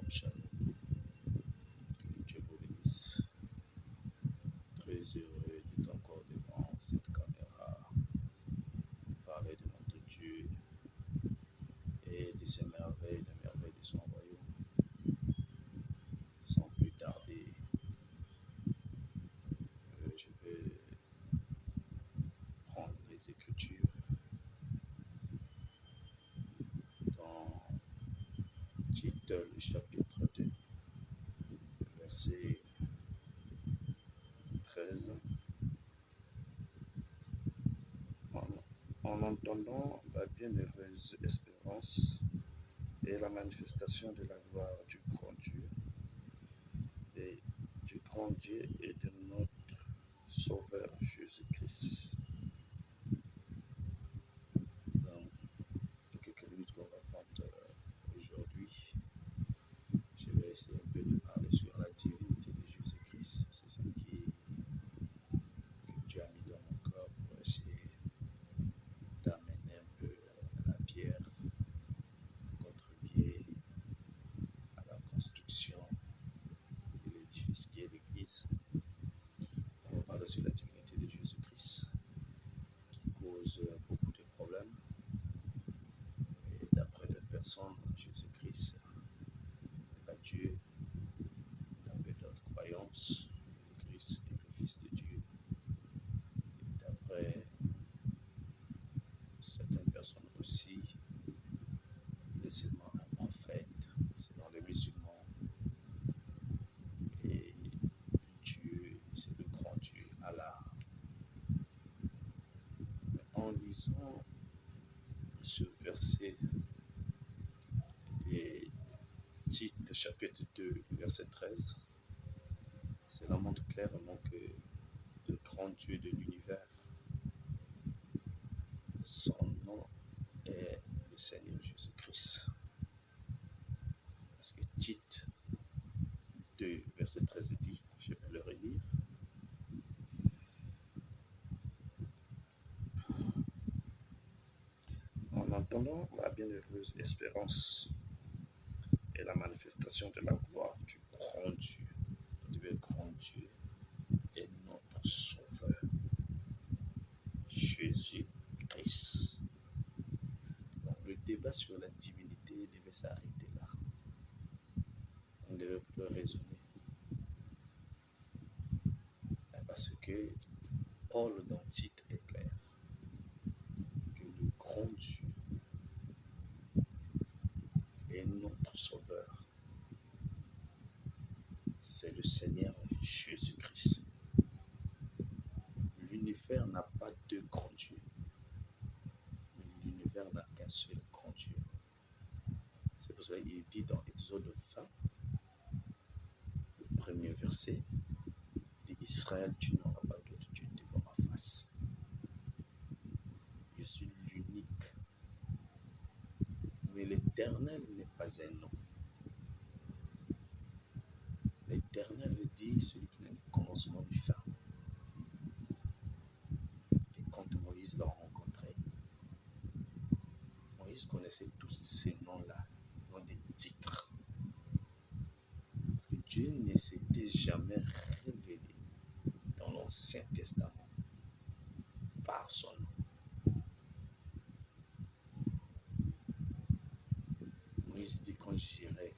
Shalom, shalom. Que Dieu vous bénisse. Très heureux d'être encore devant cette caméra, parler de notre Dieu et de ses merveilles, les merveilles de son royaume. Sans plus tarder, je vais prendre les Écritures dans Tite, le chapitre 2, verset 13. En entendant la bienheureuse espérance et la manifestation de la gloire du grand Dieu et du grand Dieu et de notre Sauveur Jésus-Christ. Dans les quelques minutes qu'on va prendre aujourd'hui, je vais essayer un peu de parler sur la divinité de Jésus-Christ. C'est ce que Dieu a mis dans mon corps pour essayer d'amener un peu la pierre contribuer à la construction de l'édifice qui est l'Église. On va parler sur la divinité de Jésus-Christ qui cause beaucoup de problèmes. Et d'après les personnes, Jésus-Christ n'est pas Dieu. Dans d'autres croyances, le Christ est le Fils de Dieu. Et d'après certaines personnes aussi, il est seulement un prophète, selon les musulmans. Et Dieu, c'est le grand Dieu, Allah. Mais en lisant ce verset de Tite, chapitre 2, verset 13, cela montre clairement que le grand Dieu de l'univers, son nom est le Seigneur Jésus-Christ. Parce que Tite 2, verset 13 dit, je vais le relire. En entendant la bienheureuse espérance et la manifestation de la gloire du grand Dieu, le grand Dieu est notre Sauveur, Jésus-Christ. Donc le débat sur la divinité devait s'arrêter là. On ne devait plus raisonner. Parce que Paul dans Tite est clair que le grand Dieu est notre Sauveur. C'est le Seigneur Jésus-Christ. L'univers n'a pas deux grands dieux, mais l'univers n'a qu'un seul grand Dieu. C'est pour cela qu'il dit dans Exode 20, le premier verset, dit Israël, tu n'auras pas d'autre Dieu devant ma face. Je suis l'unique. Mais l'Éternel n'est pas un nom. L'Éternel veut dire celui qui n'a ni commencement ni fin. Et quand Moïse l'a rencontré, Moïse connaissait tous ces noms-là, noms des titres. Parce que Dieu ne s'était jamais révélé dans l'Ancien Testament par son nom. Moïse dit quand j'irai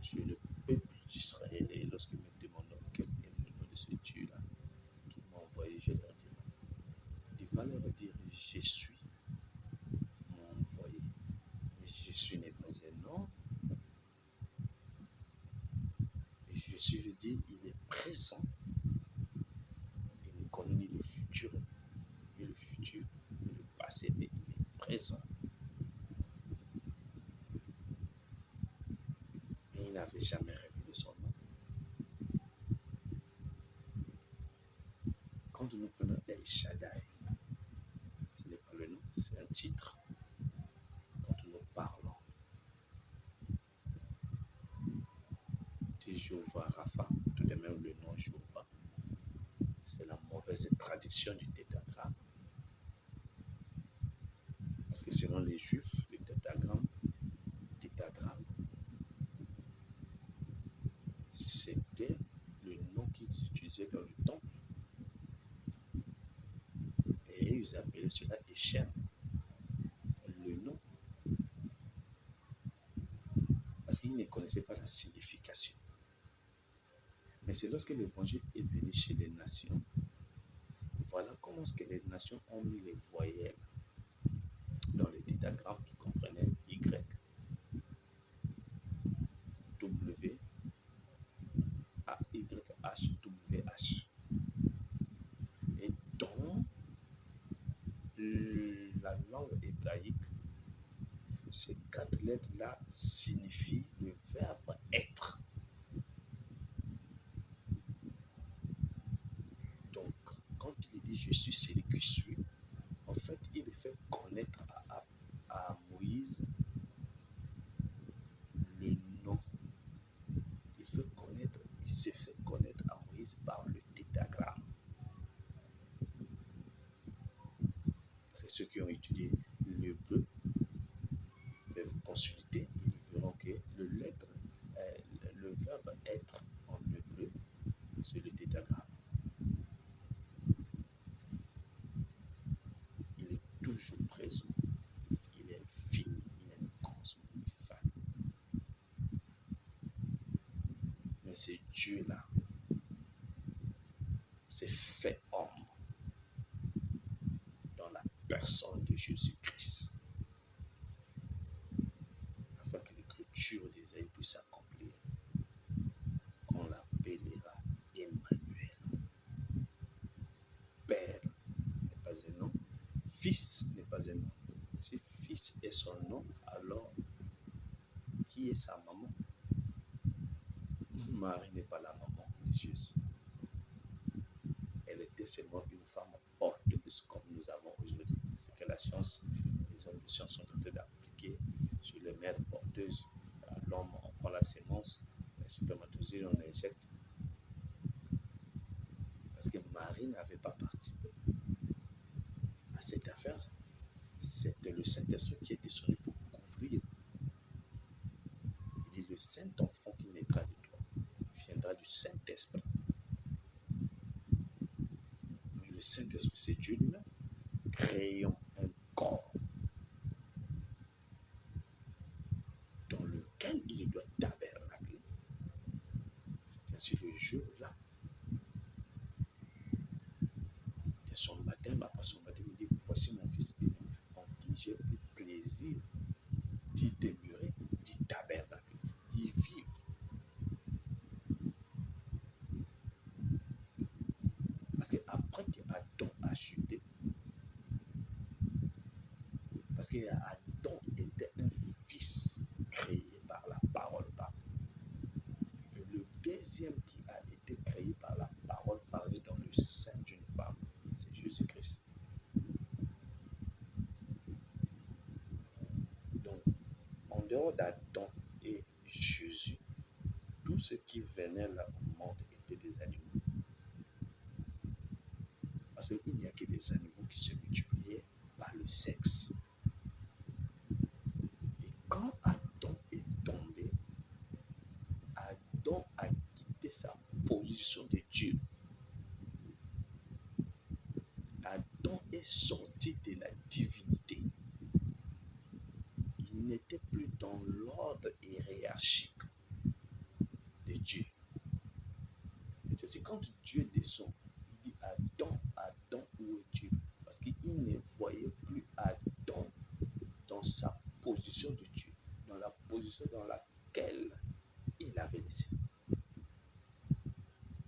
chez le peuple d'Israël et lorsqu'ils me demanderont quel est le nom de ce Dieu-là qui m'a envoyé, je leur dirai. Il va leur dire je suis m'a envoyé. Mais je suis n'est pas un nom. Je suis veut dire il est présent. Il ne connaît ni le futur, ni le passé, mais il est présent. Mais il n'avait jamais révélé son nom. Quand nous prenons El Shaddai, ce n'est pas le nom, c'est un titre. Quand nous parlons de Jéhovah Rapha, tout de même le nom Jéhovah, c'est la mauvaise traduction du tétragramme. Parce que selon les Juifs, le tétragramme utilisait dans le temple. Et ils appelaient cela Echem, le nom, parce qu'ils ne connaissaient pas la signification. Mais c'est lorsque l'évangile est venu chez les nations, voilà comment est-ce que les nations ont mis les voyelles dans les tétagrammes qui comprenaient Y, W, A, Y, H, W, H. Et dans la langue hébraïque, ces 4 lettres-là signifient le verbe être. Donc, quand il dit je suis celui qui suis, en fait, il fait connaître à Moïse le nom. Il s'est fait connaître à Moïse par le tétragramme. Parce que ceux qui ont étudié l'hébreu peuvent consulter, ils verront que le verbe être en hébreu, c'est le tétragramme. Il est toujours présent. Il est infini, il est cosme, il est fin. Mais c'est Dieu-là, c'est fait homme dans la personne de Jésus-Christ, afin que l'écriture d'Ésaïe puisse s'accomplir, qu'on l'appellera Emmanuel. Père n'est pas un nom, Fils n'est pas un nom. Si Fils est son nom, alors qui est sa maman? Marie n'est pas la maman de Jésus. Elle était seulement une femme porteuse comme nous avons aujourd'hui. C'est que la science, les hommes de science sont en train d'appliquer sur les mères porteuses. L'homme, on prend la sémence, les spermatozoïdes, on injecte. Parce que Marie n'avait pas participé à cette affaire. C'était le Saint-Esprit qui est descendu pour couvrir. Il dit, le Saint-Enfant qui naîtra de toi viendra du Saint-Esprit. Mais le Saint-Esprit, c'est Dieu lui-même. Créons un corps dans lequel il doit tabernacler. C'est ainsi le jour-là de son baptême, après son baptême, il dit, voici mon fils béni, en qui j'ai pris plaisir d'y demeurer, d'y tabernacler, d'y vivre. Parce qu'après qu'Adam a chuté, parce qu'Adam était un fils créé par la parole. Et le deuxième qui a été créé par la parole, parlé dans le sein d'une femme, c'est Jésus-Christ. Donc, en dehors d'Adam et Jésus, tout ce qui venait là au monde était des animaux. Parce qu'il n'y a que des animaux qui se multipliaient par le sexe. Et quand Adam est tombé, Adam a quitté sa position de Dieu. Adam est sorti de la divinité. Il n'était plus dans l'ordre hiérarchique de Dieu. C'est quand Dieu descend, il dit Adam, Adam, où es-tu? Parce qu'il ne voyait plus Adam dans sa position de Dieu, dans la position dans laquelle il avait laissé.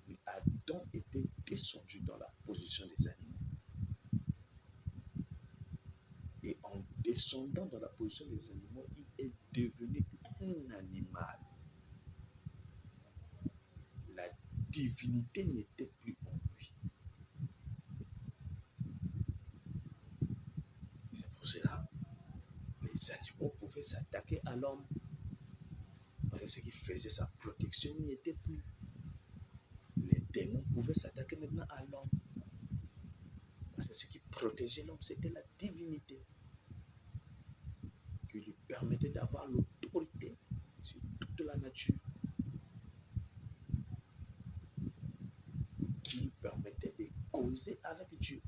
Mais Adam était descendu dans la position des animaux. Et en descendant dans la position des animaux, il est devenu un animal. La divinité n'était plus en lui. C'est pour cela que les animaux pouvaient s'attaquer à l'homme. Parce que ce qui faisait sa protection n'y était plus. Les démons pouvaient s'attaquer maintenant à l'homme. Parce que ce qui protégeait l'homme, c'était la divinité. Qui lui permettait d'avoir l'autorité sur toute la nature. causer avec Dieu.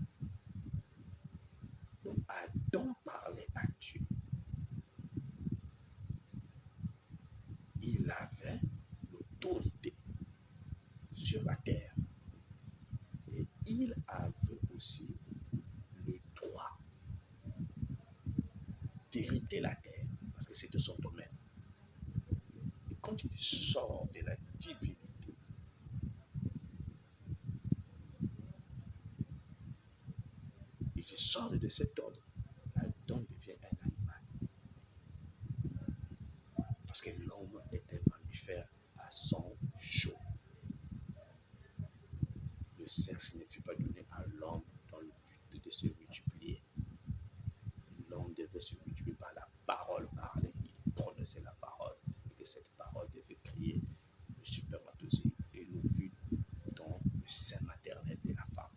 Donc Adam parlait à Dieu. Il avait l'autorité sur la terre. Et il avait aussi le droit d'hériter la terre, parce que c'était son domaine. Et quand il sort de la divinité, il sort de cet ordre, Adam devient un animal. Parce que l'homme est un mammifère à sang chaud. Le sexe ne fut pas donné à l'homme dans le but de se multiplier. L'homme devait se multiplier par la parole parlée. Il prononçait la parole. Et que cette parole devait créer le spermatozoïde et l'ovule dans le sein maternel de la femme.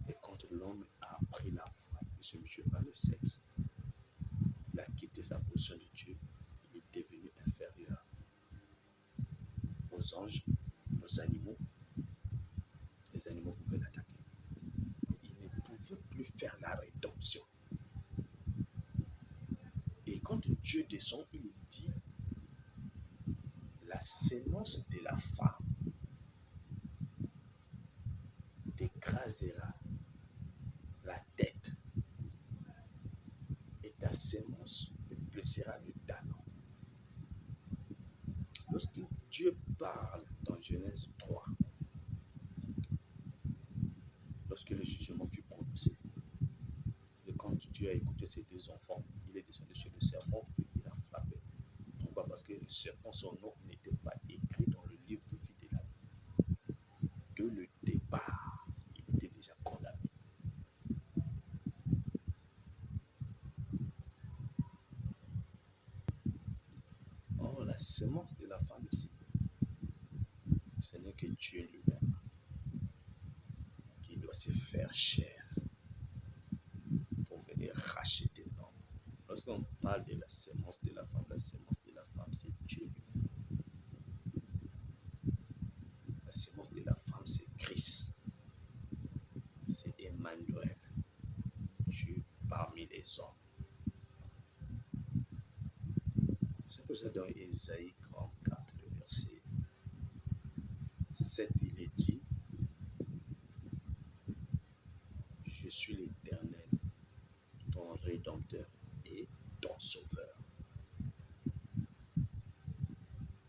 Et quand l'homme a pris la voie de se multiplier par le sexe, il a quitté sa position de Dieu. Il est devenu inférieur aux anges, aux animaux. Les animaux pouvaient l'attaquer. Il ne pouvait plus faire la rédemption. Et quand Dieu descend, il dit, la sémence de la femme t'écrasera la tête et ta sémence te blessera le talon. Lorsque Dieu parle dans Genèse 3, lorsque le jugement fut prononcé, c'est quand Dieu a écouté ses deux enfants, il est descendu chez le serpent, il a frappé. Pourquoi? Parce que le serpent, son nom n'était pas écrit dans le livre de vie de la vie. De le départ, il était déjà condamné. Or, la semence de la femme aussi, ce n'est que Dieu lui-même qui doit se faire chair pour venir racheter l'homme. Lorsqu'on parle de la semence de la femme, c'est Dieu lui-même. La semence de la femme, c'est Christ. C'est Emmanuel, Dieu parmi les hommes. C'est pour ça dans Ésaïe 44, le verset 7, il est dit, je suis l'Éternel, ton Rédempteur et ton Sauveur.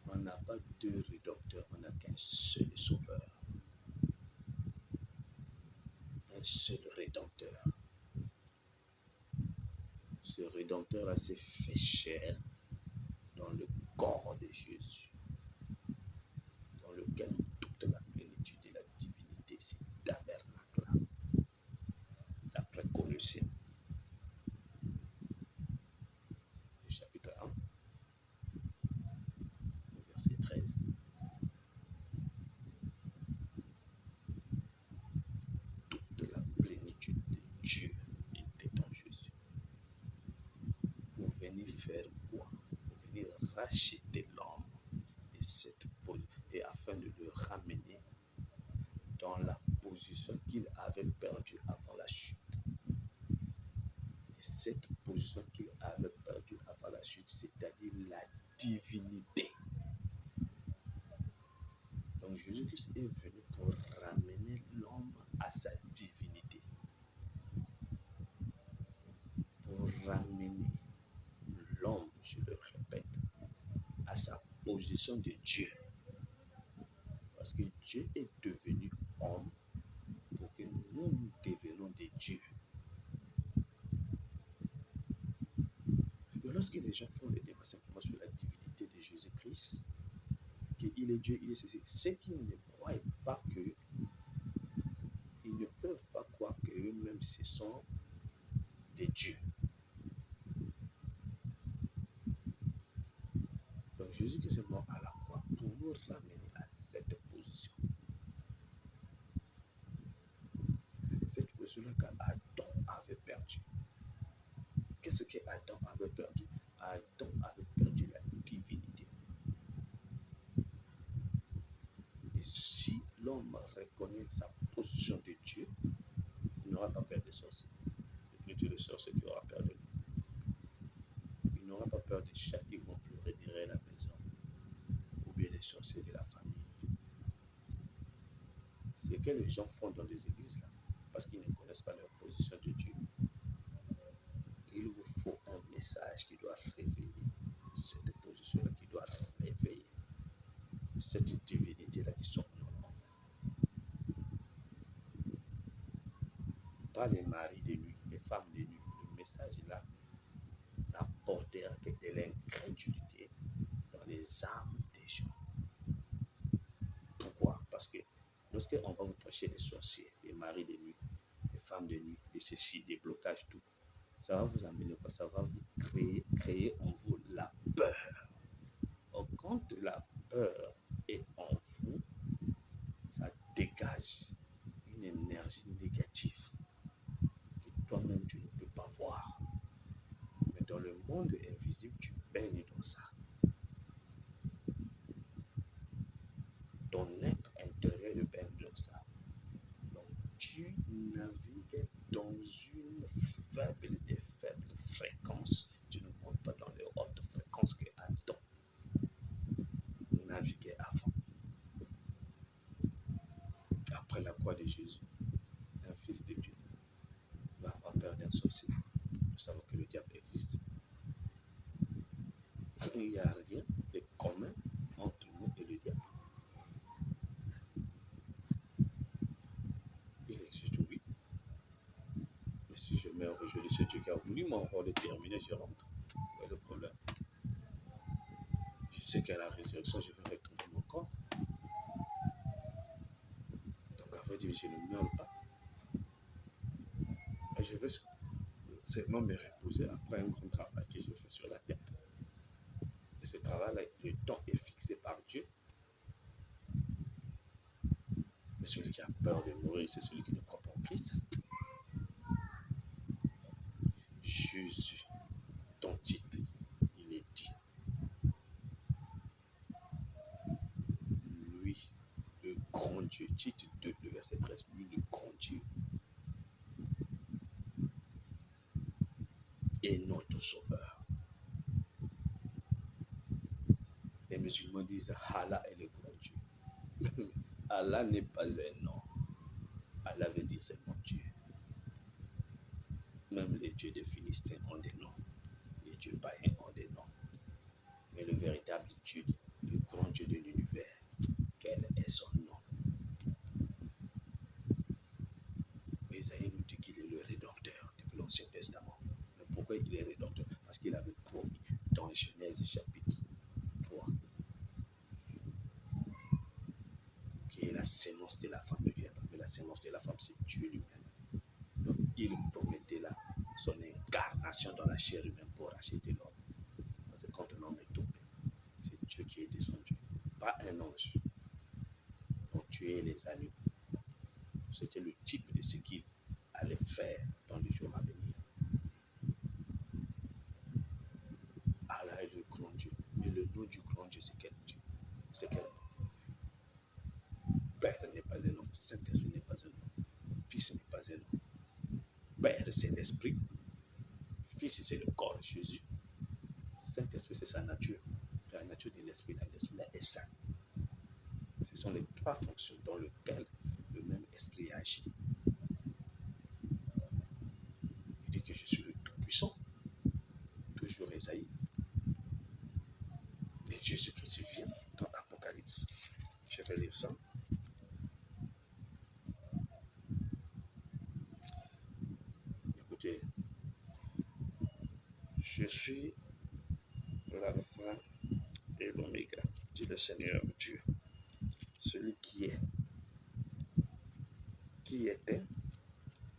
On n'a pas deux Rédempteurs, on n'a qu'un seul Sauveur. Un seul Rédempteur. Ce Rédempteur-là s'est fait chair dans le corps de Jésus, dans lequel toute la plénitude de la divinité s'est tabernacle. D'après Colossiens, chapitre 1, verset 13. Toute la plénitude de Dieu était en Jésus. Pour venir faire quoi? Pour venir racheter l'homme et afin de le ramener dans la position qu'il avait perdue avant la chute. Et cette position qu'il avait perdue avant la chute, c'est-à-dire la divinité. Donc Jésus-Christ est venu pour ramener l'homme à sa divinité. Pour ramener l'homme, je le répète, à sa position de Dieu. Parce que Dieu est devenu homme pour que nous devenions des dieux. Et lorsque les gens font le débat simplement sur la divinité de Jésus-Christ, qu'il est Dieu, il est ceci, ceux qui ne croient pas que, ils ne peuvent pas croire qu'eux-mêmes ce sont des dieux. Donc Jésus-Christ est mort à la croix pour nous ramener à cette position. Cette position-là qu'Adam avait perdue. Qu'est-ce qu'Adam avait perdu? Adam avait perdu la divinité. l'homme reconnaît sa position de Dieu, il n'aura pas peur des sorciers. C'est plutôt les sorciers qui aura peur de lui. Il n'aura pas peur des chats qui vont pleurer derrière la maison, ou bien des sorciers de la famille. C'est que les gens font dans les églises là, parce qu'ils ne connaissent pas leur position de Dieu. Il vous faut un message qui doit réveiller cette position-là, qui doit réveiller cette divinité-là qui sont en vous. Pas les maris de nuit, les femmes de nuit. Le message-là n'apportera que de l'incrédulité dans les âmes des gens. Pourquoi? Parce que lorsqu'on va vous prêcher des sorciers, des maris de nuit, des femmes de nuit, des ceci, des blocages, tout, ça va vous amener quoi? Ça va vous créer en vous la peur. Or, quand la peur est en vous, ça dégage une énergie négative que toi-même tu ne peux pas voir. Mais dans le monde invisible, tu baignes dans ça. Ton être intérieur baigne dans ça. Donc, tu navigues dans une faible fréquence. Tu ne montes pas dans les hautes fréquences que Adam naviguait avant. Après la croix de Jésus, un fils de Dieu va avoir peur d'un sorcier. Nous savons que le diable existe. Il n'y a rien de commun entre nous et le diable. Il existe, oui. Mais si je meurs aujourd'hui, c'est Dieu qui a voulu mon rôle est terminé, je rentre. Voilà le problème. Je sais qu'à la résurrection, je vais retrouver mon corps. Donc, à vrai dire, je ne meurs pas. Et je vais seulement me reposer après un grand travail que je fais sur la terre. Et ce travail-là, le temps est fixé par Dieu. Mais celui qui a peur de mourir, c'est celui qui ne croit pas en Christ. Jésus, ton titre, il est dit. Lui, le grand Dieu, titre 2, le verset 13, lui, le grand Dieu, est notre sauveur. Les musulmans disent Allah est le grand Dieu. Allah n'est pas un nom. Allah veut dire seulement Dieu. Même les dieux des Philistins ont des noms. Les dieux païens ont des noms. Mais le véritable Dieu, le grand Dieu de l'univers, quel est son nom? Isaïe nous dit qu'il est le Rédempteur depuis l'Ancien Testament. Mais pourquoi il est Rédempteur? Parce qu'il avait promis dans Genèse chapitre 3 que la sémence de la femme viendra. Mais la sémence de la femme, c'est Dieu lui-même. Donc il promettait là son incarnation dans la chair humaine pour racheter l'homme. Parce que quand l'homme est tombé, c'est Dieu qui est descendu, pas un ange, pour tuer les agneaux. C'était le type de ce qu'il allait faire dans les jours à venir. Allah est le grand Dieu. Mais le nom du grand Dieu, c'est quel Dieu? C'est quel nom? Père n'est pas un nom, Saint-Esprit n'est pas un nom, Fils n'est pas un nom. Père, c'est l'Esprit. Fils, c'est le corps de Jésus. Saint-Esprit, c'est sa nature. La nature de l'Esprit, l'Esprit est saint. Ce sont les trois fonctions dans lesquelles le même Esprit agit. Il dit que je suis le Tout-Puissant. Toujours Esaïe. Et Jésus-Christ vient dans l'Apocalypse. Je vais lire ça. Écoutez, je suis l'alpha et l'oméga, dit le Seigneur Dieu, celui qui est, qui était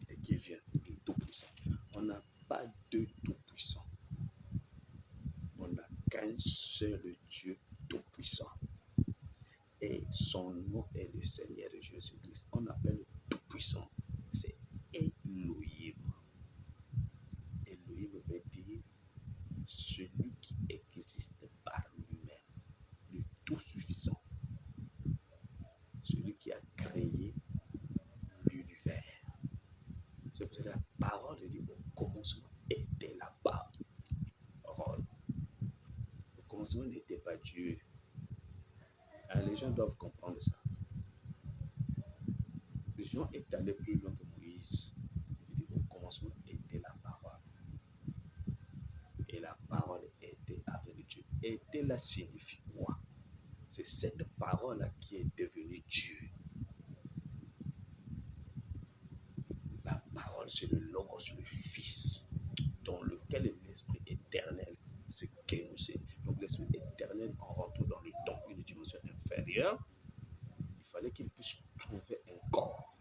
et qui vient, le Tout-Puissant. On n'a pas de Tout-Puissant. On n'a qu'un seul Dieu Tout-Puissant. Et son nom est le Seigneur Jésus-Christ. On appelle le Tout-Puissant. C'est Elohim. Elohim veut dire celui qui existe par lui-même, le tout suffisant, celui celui qui a créé l'univers. C'est pour ça que la parole dit au commencement était la parole. Au commencement n'était pas Dieu. Alors, les gens doivent comprendre ça. Jean est allé plus loin que Moïse. Il dit au commencement était la parole. Et la parole était avec Dieu. Était là signifie quoi? C'est cette parole qui est devenue Dieu. La parole, c'est le Logos, le Fils, dans lequel est l'Esprit éternel. C'est Kénosé. Donc l'Esprit éternel, en rentrant dans le temps, une dimension inférieure, il fallait qu'il puisse trouver un corps.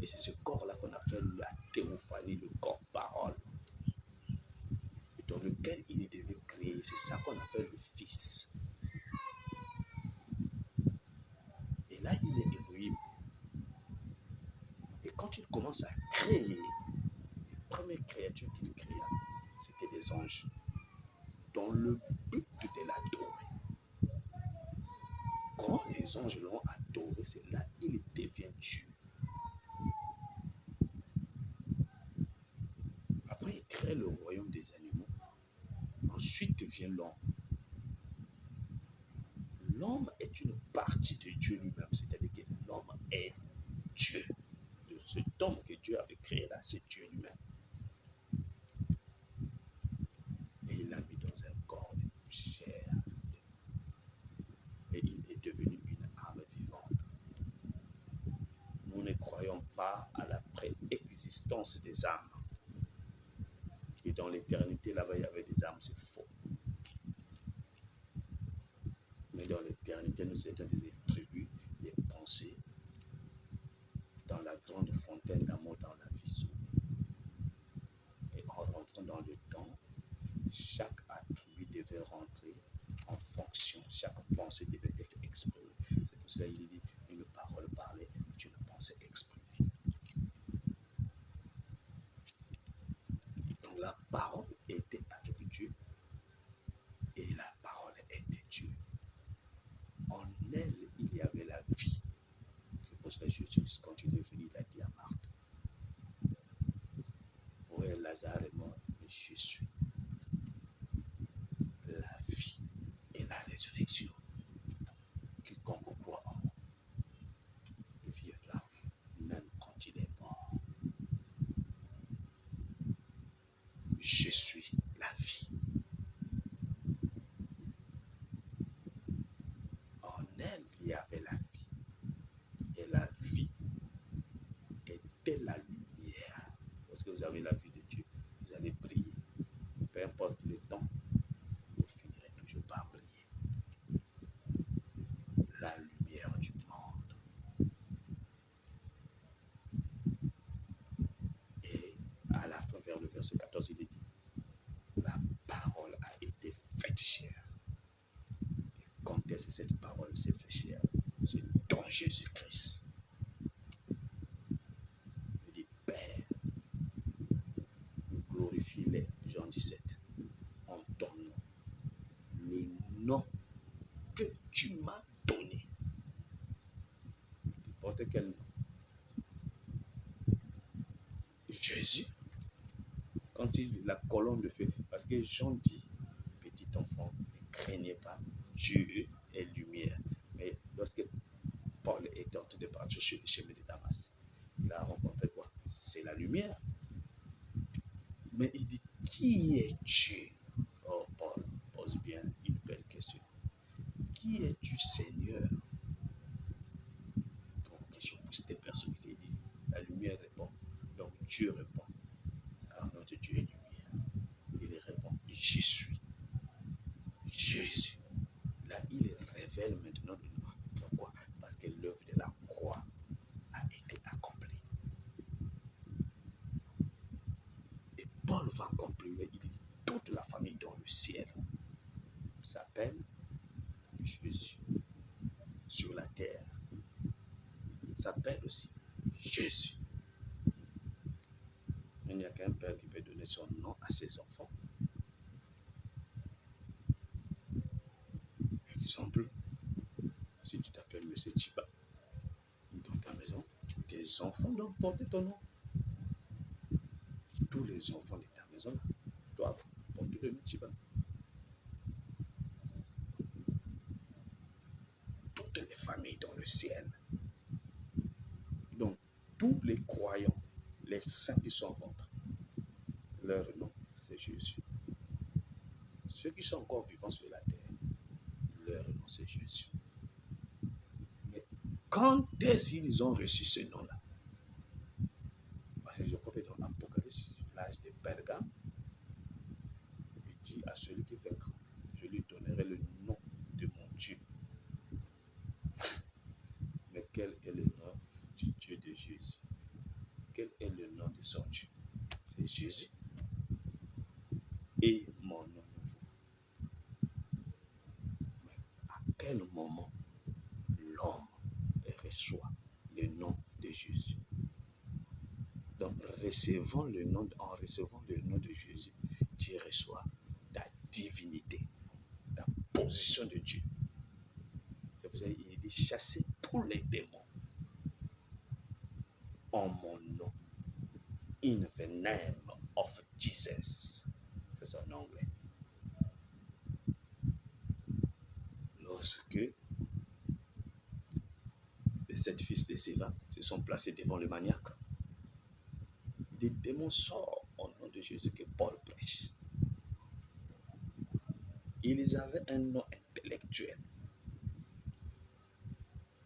Et c'est ce corps-là qu'on appelle la théophanie, le corps parole, dans lequel il devait créer. C'est ça qu'on appelle le Fils. Et là, il est Elohim. Et quand il commence à créer, les premières créatures qu'il créa, c'était des anges, dans le but de l'adorer. Quand les anges l'ont adoré, c'est là qu'il devient Dieu. Après, il crée le royaume des animaux. Ensuite vient l'homme. L'homme est une partie de Dieu lui-même, c'est-à-dire que l'homme est Dieu. Cet homme que Dieu avait créé là, c'est Dieu lui-même. Et il l'a mis dans un corps de chair. Et il est devenu une âme vivante. Nous ne croyons pas à la préexistence des âmes. Et dans l'éternité, là-bas, il y avait des âmes, c'est faux. Mais dans l'éternité, nous étions des attributs, des pensées, dans la grande fontaine d'amour dans la vie. Et en rentrant dans le temps, chaque attribut devait rentrer en fonction, chaque pensée devait être exprimée. C'est pour cela qu'il dit une parole parlée, une pensée exprimée. Donc la parole était avec Dieu et la parole était Dieu. En elle, il y avait la vie. C'est pour cela que Jésus, quand il est venu, il a dit à Marthe, oui, Lazare est mort, mais je suis la vie et la résurrection. Quiconque croit en moi vivra, même quand il est mort. Je suis la vie. En elle, il y avait la vie. Et la vie était la lumière. Parce que vous avez la vie de Dieu, vous allez prier. Peu importe le temps, vous finirez toujours par prier. La lumière du monde. Et à la fin, vers le verset 14, il est dit, la parole a été faite chair. Et quand est-ce que cette parole s'est faite chair? C'est dans Jésus-Christ. Il dit, Père, glorifie-les, Jean 17, en ton nom. Le nom que tu m'as donné. N'importe quel nom. Jésus, quand la colonne de feu, parce que Jean dit, petit enfant, ne craignez pas, Dieu est lumière. Mais lorsque Paul est en train de partir sur le chemin de Damas, il a rencontré quoi? C'est la lumière. Mais il dit, qui est Dieu? Oh, Paul pose bien une belle question. Qui es-tu, Seigneur? Pour que je puisse te persuader. Il dit, la lumière répond. Donc Dieu répond. Alors notre Dieu est lumière. Il répond, je suis Jésus. Là, il révèle maintenant le nom. Pourquoi? Parce que l'œuvre de la croix a été accomplie. Et Paul va encore plus loin. Il dit, toute la famille dans le ciel s'appelle Jésus. Sur la terre s'appelle aussi Jésus. Il n'y a qu'un père qui peut donner son nom à ses enfants. Exemple, si tu t'appelles M. Chiba, tes enfants doivent porter ton nom. Tous les enfants de ta maison doivent porter le nom Tiba. Toutes les familles dans le ciel. Donc, tous les croyants, les saints qui sont en ventre, leur nom, c'est Jésus. Ceux qui sont encore vivants sur la terre, leur nom, c'est Jésus. Mais quand est-ce qu'ils ont reçu ce nom-là? Parce que je crois que dans l'Apocalypse, l'âge de Pergame, il dit à celui qui vaincra, je lui donnerai le nom de mon Dieu. Mais quel est le nom du Dieu de Jésus? Quel est le nom de son Dieu? C'est Jésus. Et mon nom nouveau. Mais à quel moment l'homme reçoit le nom de Jésus? Donc, en recevant le nom de Jésus, tu reçois ta divinité, ta position de Dieu. C'est pour ça qu'il dit chasser tous les démons en mon nom. In the name of Jesus. C'est son anglais. Lorsque les 7 fils de Séva se sont placés devant le maniaque, des démons sortent au nom de Jésus que Paul prêche. Ils avaient un nom intellectuel.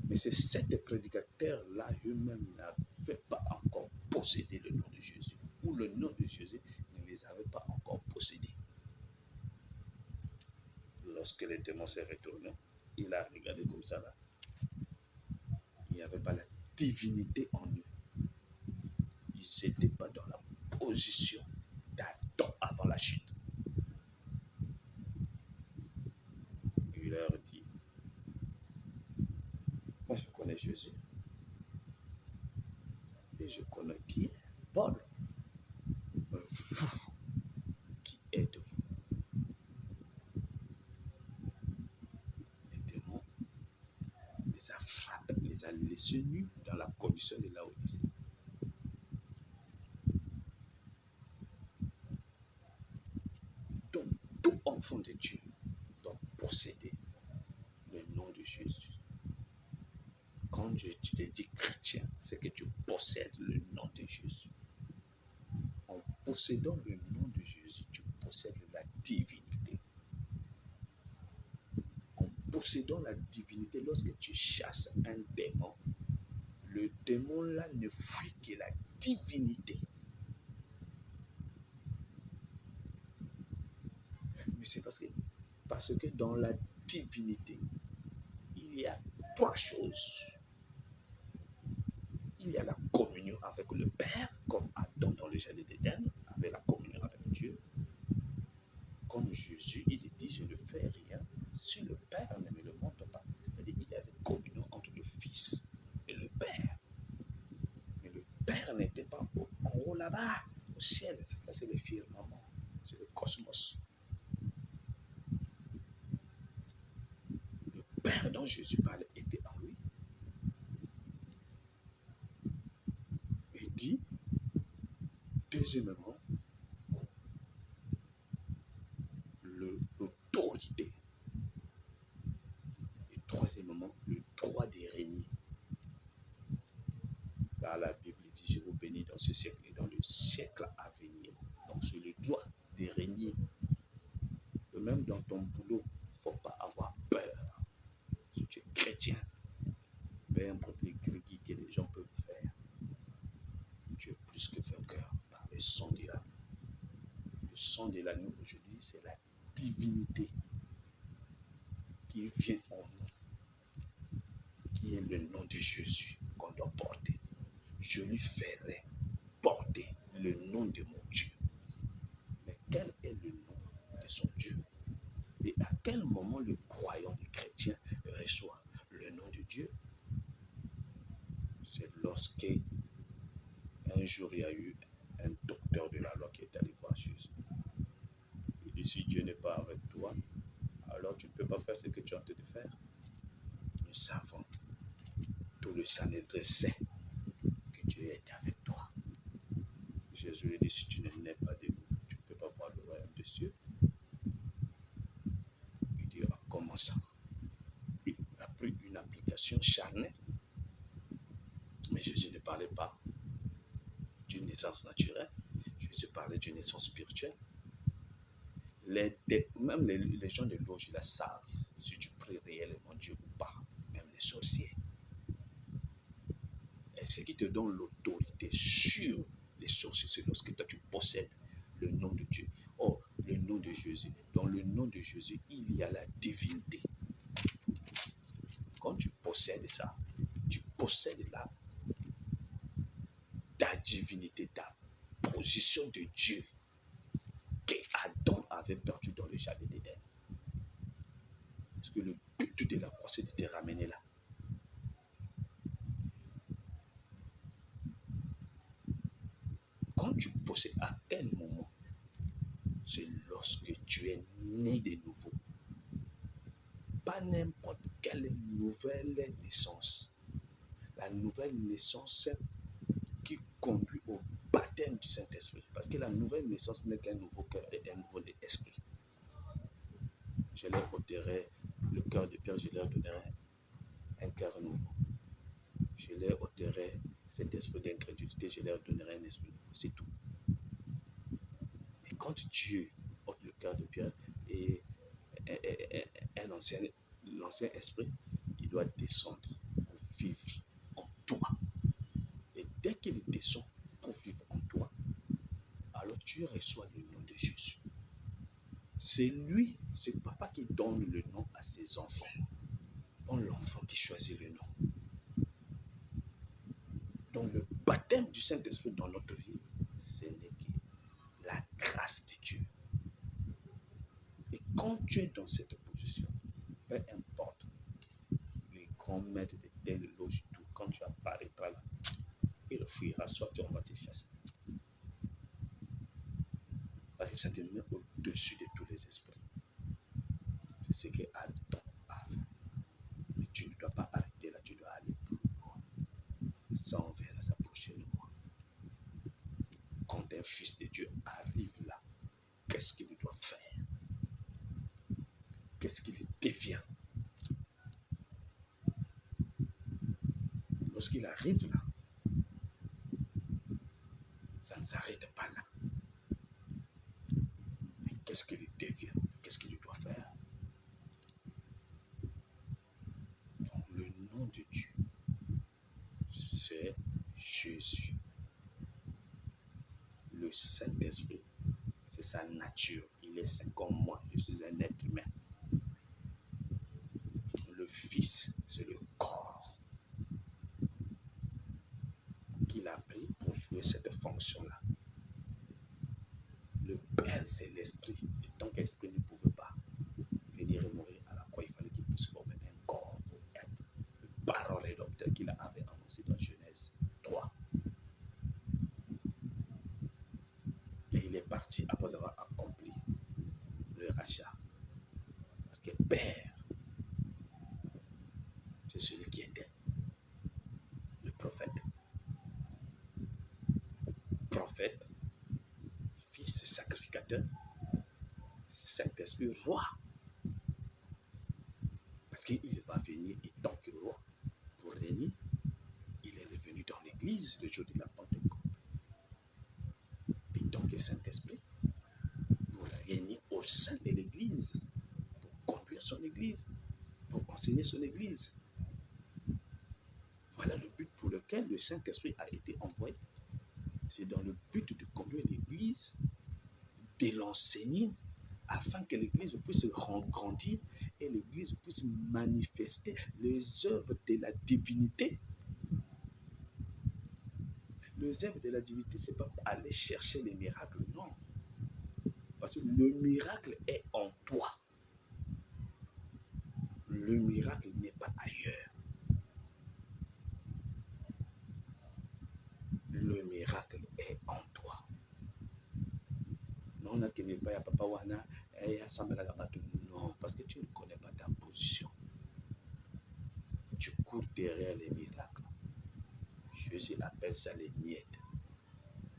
Mais ces 7 prédicateurs-là eux-mêmes n'avaient pas encore possédé le nom de Jésus. Ou le nom de Jésus ne les avait pas encore possédés. Lorsque les démons s'est retourné, il a regardé comme ça là. Il n'y avait pas la divinité en eux. Ils n'étaient pas dans la position d'Adam avant la chute. Il leur dit, moi je connais Jésus. Et je connais qui est Paul. Vous, qui êtes-vous? Les démons les a frappés, les a laissés nus dans la condition de Laodicée. Donc, tout enfant de Dieu doit posséder le nom de Jésus. Quand tu te dis chrétien, c'est que tu possèdes le nom de Jésus. En possédant le nom de Jésus, tu possèdes la divinité. En possédant la divinité, lorsque tu chasses un démon, le démon là ne fuit que la divinité. Mais c'est parce que dans la divinité, il y a 3 choses. Il y a la communion avec le Père, comme Adam dans le jardin d'Éden, avait la communion avec Dieu. Comme Jésus, il dit, je ne fais rien si le Père ne me le montre pas. C'est-à-dire qu'il y avait communion entre le Fils et le Père. Mais le Père n'était pas en haut là-bas, au ciel. Ça, c'est le firmament, c'est le cosmos. Le Père dont Jésus parle était en lui. Il dit, deuxièmement, l'autorité. Et troisièmement, le droit de régner. Car la Bible dit, je vous bénis dans ce siècle et dans le siècle à venir. Donc c'est le droit de régner. Et même dans ton boulot, il ne faut pas avoir peur. Si tu es chrétien, peu importe les gris que les gens peuvent faire, tu es plus que vainqueur par le sang de l'agneau. Le sang de l'agneau aujourd'hui, c'est la divinité qui vient en nous, qui est le nom de Jésus qu'on doit porter. Je lui ferai porter le nom de mon Dieu. Mais quel est le nom de son Dieu? Et à quel moment le croyant, le chrétien, reçoit le nom de Dieu? C'est lorsque un jour il y a eu un docteur de la loi qui est allé voir Jésus. Il dit, si Dieu n'est pas avec toi, alors tu ne peux pas faire ce que tu es en train de faire. Nous savons, tout le Sanhédrin sait Jésus lui dit, si tu ne nais pas de nouveau, tu ne peux pas voir le royaume des cieux. Il dit, ah, comment ça? Il a pris une application charnelle. Mais Jésus ne parlait pas d'une naissance naturelle. Jésus parlait d'une naissance spirituelle. Même les gens de l'auge, ils la savent, si tu pries réellement Dieu ou pas, même les sorciers. Et ce qui te donne l'autorité sur les sorciers, c'est lorsque toi tu possèdes le nom de Dieu. Oh, le nom de Jésus. Dans le nom de Jésus, il y a la divinité. Quand tu possèdes ça, tu possèdes ta divinité, ta position de Dieu qu'Adam avait perdu dans le jardin d'Éden. Parce que le but de la croix, c'est de te ramener là. Quand tu possèdes, à quel moment? C'est lorsque tu es né de nouveau. Pas n'importe quelle nouvelle naissance. La nouvelle naissance qui conduit au baptême du Saint-Esprit. Parce que la nouvelle naissance n'est qu'un nouveau cœur et un nouveau esprit. Je leur ôterai le cœur de pierre, je leur donnerai un cœur nouveau. Je leur ôterai cet esprit d'incrédulité, je leur donnerai un esprit nouveau. C'est tout. Et quand Dieu ôte le cœur de pierre et l'ancien esprit, il doit descendre pour vivre en toi. Et dès qu'il descend pour vivre en toi, alors tu reçois le nom de Jésus. C'est lui, c'est papa qui donne le nom à ses enfants. Pas l'enfant qui choisit le nom. Donc le baptême du Saint-Esprit dans notre vie, ce n'est que la grâce de Dieu. Et quand tu es dans cette position, peu importe les grands maîtres de telle loge, tout, quand tu apparaîtras là, il fuira, sortir, on va te chasser. Parce que ça te met au-dessus de tous les esprits. C'est ce que Adam a fait. Mais tu ne dois pas arrêter là, tu dois aller plus loin. Ça, on verra ça prochainement. Quand un fils de Dieu arrive là, qu'est-ce qu'il doit faire? Qu'est-ce qu'il devient? Lorsqu'il arrive là, ça ne s'arrête pas là. Mais qu'est-ce qu'il devient? Qu'est-ce qu'il doit faire? Donc, le nom de Dieu, c'est Jésus. Le Saint-Esprit, c'est sa nature. Il est saint comme moi. Je suis un être humain. Le Fils, c'est le corps qu'il a pris pour jouer cette fonction-là. Le Père, c'est l'Esprit. Et tant qu'Esprit ne pouvait pas venir et mourir à la croix, il fallait qu'il puisse former un corps pour être le parole rédempteur qu'il avait annoncé dans Genèse 3. Et il est parti après avoir accompli le rachat. Parce que Père, c'est celui qui était le prophète. Prophète, fils sacrificateur, Saint-Esprit, roi. Parce qu'il va venir et tant que roi pour régner. Il est revenu dans l'église le jour de la Pentecôte. Et donc le Saint-Esprit pour régner au sein de l'église, pour conduire son église, pour enseigner son église. Voilà le but pour lequel le Saint-Esprit a été envoyé. C'est dans le but de conduire l'église, de l'enseigner, afin que l'église puisse grandir et l'église puisse manifester les œuvres de la divinité. Les œuvres de la divinité, ce n'est pas aller chercher les miracles, non. Parce que le miracle est en toi. Le miracle n'est pas ailleurs. Le miracle est en toi. Non, parce que tu ne connais pas ta position. Tu cours derrière les miracles. Jésus appelle ça les miettes.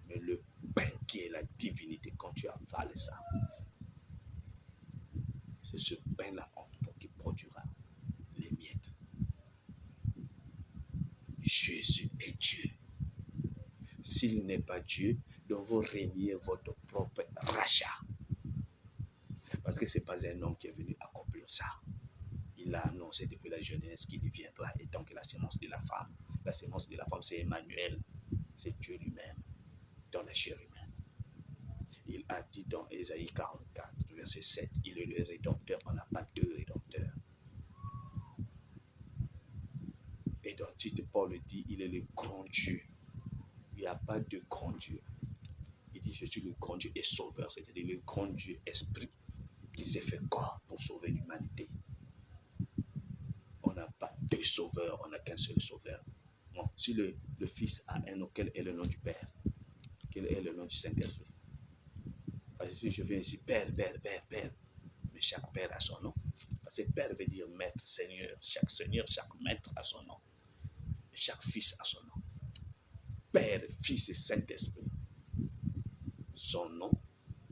Mais le pain qui est la divinité, quand tu avales ça, c'est ce pain-là en toi qui produira les miettes. Jésus est Dieu. S'il n'est pas Dieu, donc vous reniez votre propre rachat. Parce que ce n'est pas un homme qui est venu accomplir ça. Il a annoncé depuis la jeunesse qu'il viendra, étant que la sémence de la femme, c'est Emmanuel, c'est Dieu lui-même, dans la chair humaine. Il a dit dans Ésaïe 44, verset 7, il est le rédempteur, on n'a pas deux rédempteurs. Et dans Tite, Paul dit, il est le grand Dieu. Il n'y a pas de grand Dieu. Il dit, je suis le grand Dieu et sauveur, c'est-à-dire le grand Dieu esprit qui s'est fait corps pour sauver l'humanité. On n'a pas deux sauveurs, on n'a qu'un seul sauveur. Bon, si le Fils a un nom, quel est le nom du Père? Quel est le nom du Saint-Esprit? Parce que si je viens ici, Père, mais chaque Père a son nom. Parce que Père veut dire Maître, Seigneur, chaque Maître a son nom. Et chaque Fils a son nom. Père, Fils et Saint-Esprit. Son nom,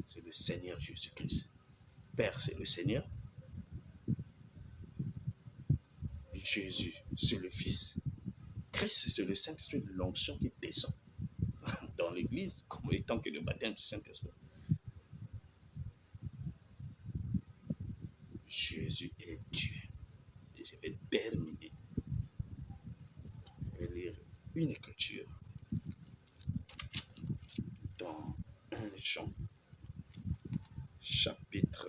c'est le Seigneur Jésus-Christ. Père, c'est le Seigneur. Jésus, c'est le Fils. Christ, c'est le Saint-Esprit de l'onction qui descend dans l'Église comme étant que le baptême du Saint-Esprit. Jésus est Dieu. Et je vais terminer. Je vais lire une écriture dans 1 Jean, chapitre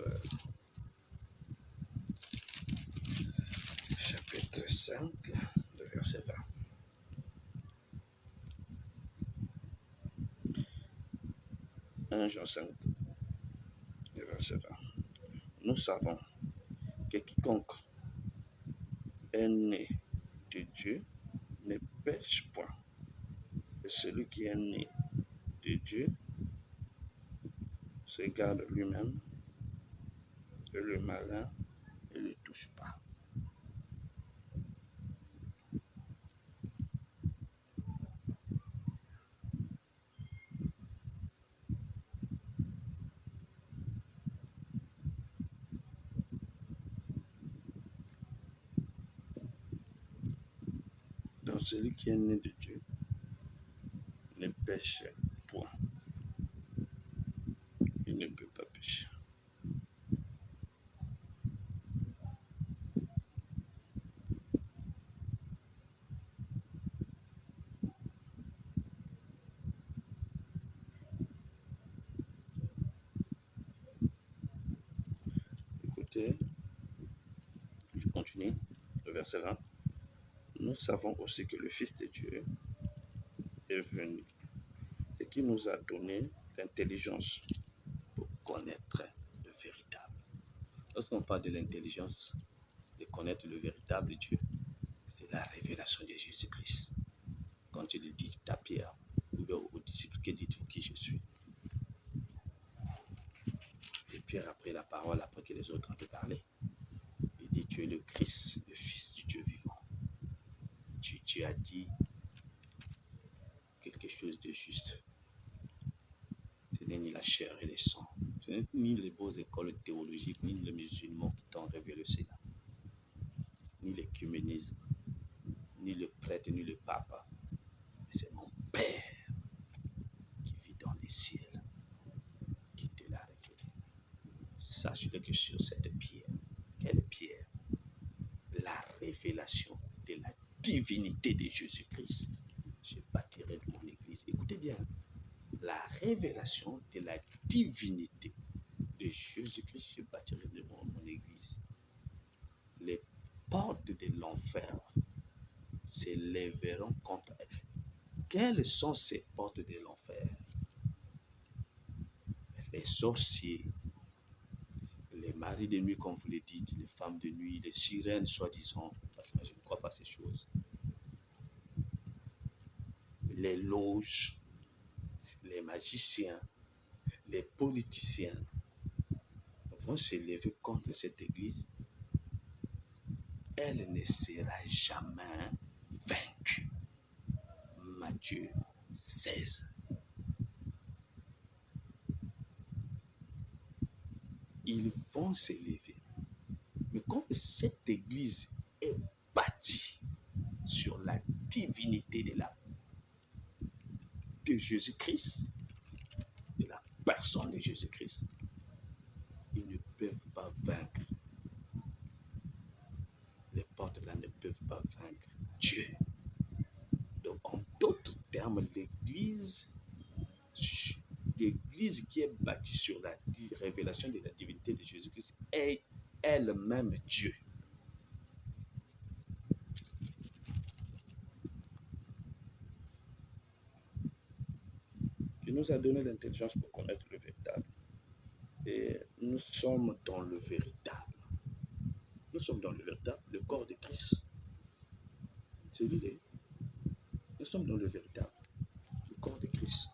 5, le verset 20. 1 Jean 5, le verset 20. Nous savons que quiconque est né de Dieu ne pêche point. Et celui qui est né de Dieu se garde lui-même, et le malin ne le touche pas. Donc celui qui est né de Dieu ne pêche point. Il ne peut pas pécher. Écoutez, je continue, le verset 20. Nous savons aussi que le Fils de Dieu est venu et qui nous a donné l'intelligence pour connaître le véritable. Lorsqu'on parle de l'intelligence, de connaître le véritable Dieu, c'est la révélation de Jésus-Christ. Quand il dit à Pierre ou aux disciples, que dites-vous qui je suis? Et Pierre a pris la parole après que les autres avaient parlé. Il dit, tu es le Christ, le Fils du Dieu vivant. Tu as dit quelque chose de juste. Ce n'est ni la chair et le sang, ce n'est ni les beaux écoles théologiques, ni les musulmans qui t'ont révélé cela, ni l'écuménisme, ni le prêtre, ni le pape. Mais c'est mon Père qui vit dans les ciels qui te l'a révélé. Sache-le que sur cette pierre, quelle pierre? La révélation de la divinité de Jésus-Christ. Je bâtirai de mon église. Écoutez bien, la révélation de la divinité de Jésus-Christ, je bâtirai de mon église. Les portes de l'enfer s'élèveront contre elle. Quelles sont ces portes de l'enfer? Les sorciers, les maris de nuit, comme vous le dites, les femmes de nuit, les sirènes, soi-disant, parce que moi je ne crois pas à ces choses. Les loges, les magiciens, les politiciens vont s'élever contre cette église. Elle ne sera jamais vaincue. Matthieu 16. ils vont s'élever. Mais comme cette église est bâtie sur la divinité de Jésus-Christ, de la personne de Jésus-Christ, ils ne peuvent pas vaincre. Les portes là ne peuvent pas vaincre Dieu. Donc, en d'autres termes, l'église qui est bâtie sur la révélation de la divinité de Jésus-Christ est elle-même Dieu. Dieu nous a donné l'intelligence pour connaître le véritable. Et nous sommes dans le véritable. Nous sommes dans le véritable, le corps de Christ. C'est l'idée. Nous sommes dans le véritable, le corps de Christ.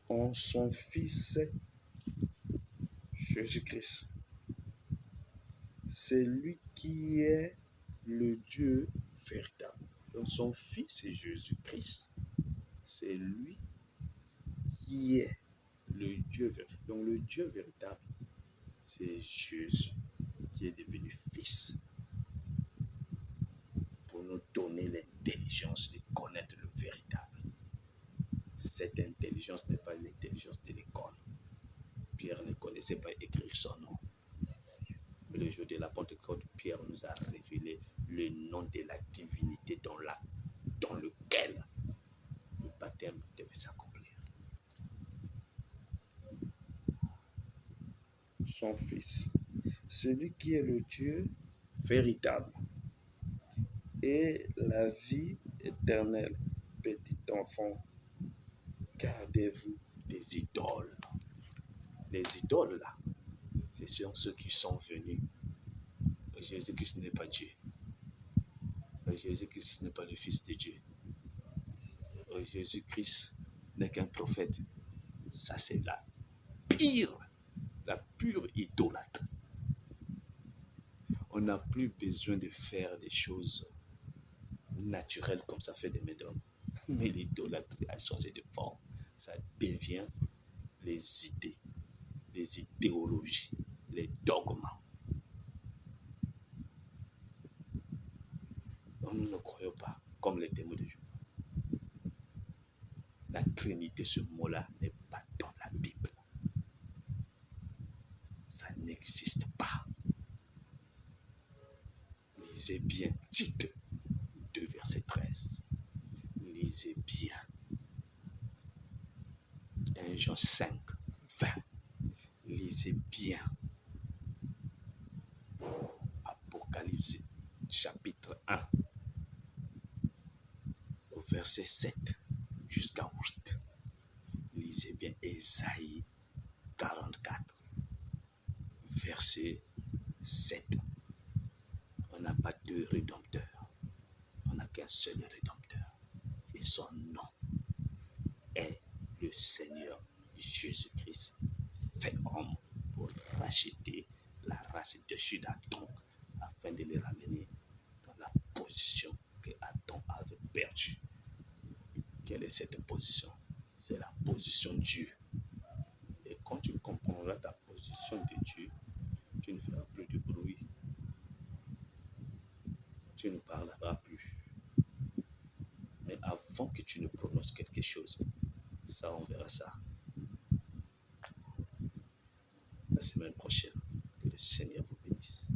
En son Fils Jésus-Christ. C'est lui qui est le Dieu véritable. Donc son Fils Jésus-Christ, c'est lui qui est le Dieu véritable. Donc le Dieu véritable, c'est Jésus qui est devenu Fils pour nous donner l'intelligence de connaître le véritable. Cette intelligence n'est pas l'intelligence de l'école. Pierre ne connaissait pas écrire son nom. Mais le jour de la Pentecôte, Pierre nous a révélé le nom de la divinité dans lequel le baptême devait s'accomplir. Son Fils, celui qui est le Dieu véritable et la vie éternelle. Petit enfant, gardez-vous des idoles. Les idoles là, ce sont ceux qui sont venus. Jésus-Christ n'est pas Dieu. Jésus-Christ n'est pas le Fils de Dieu. Jésus-Christ n'est qu'un prophète. Ça, c'est la pure idolâtrie. On n'a plus besoin de faire des choses naturelles comme ça fait des mains d'hommes. Mais l'idolâtrie a changé de forme. Ça devient les idées, les idéologies, les dogmes. Nous ne croyons pas comme les témoins de Jéhovah. La Trinité, ce mot-là, n'est pas dans la Bible. Ça n'existe pas. Lisez bien Tite 2, verset 13. Lisez bien 1 Jean 5, 20. Lisez bien Apocalypse chapitre 1, au verset 7 jusqu'à 8. Lisez bien Ésaïe 44, verset 7. On n'a pas deux rédempteurs. On n'a qu'un seul rédempteur. Et son nom est le Seigneur Jésus-Christ, fait homme pour racheter la race dessus d'Adam, afin de les ramener dans la position que Adam avait perdue. Quelle est cette position? C'est la position de Dieu. Et quand tu comprendras ta position de Dieu, tu ne feras plus de bruit. Tu ne parleras plus. Mais avant que tu ne prononces quelque chose, ça, on verra ça la semaine prochaine. Que le Seigneur vous bénisse.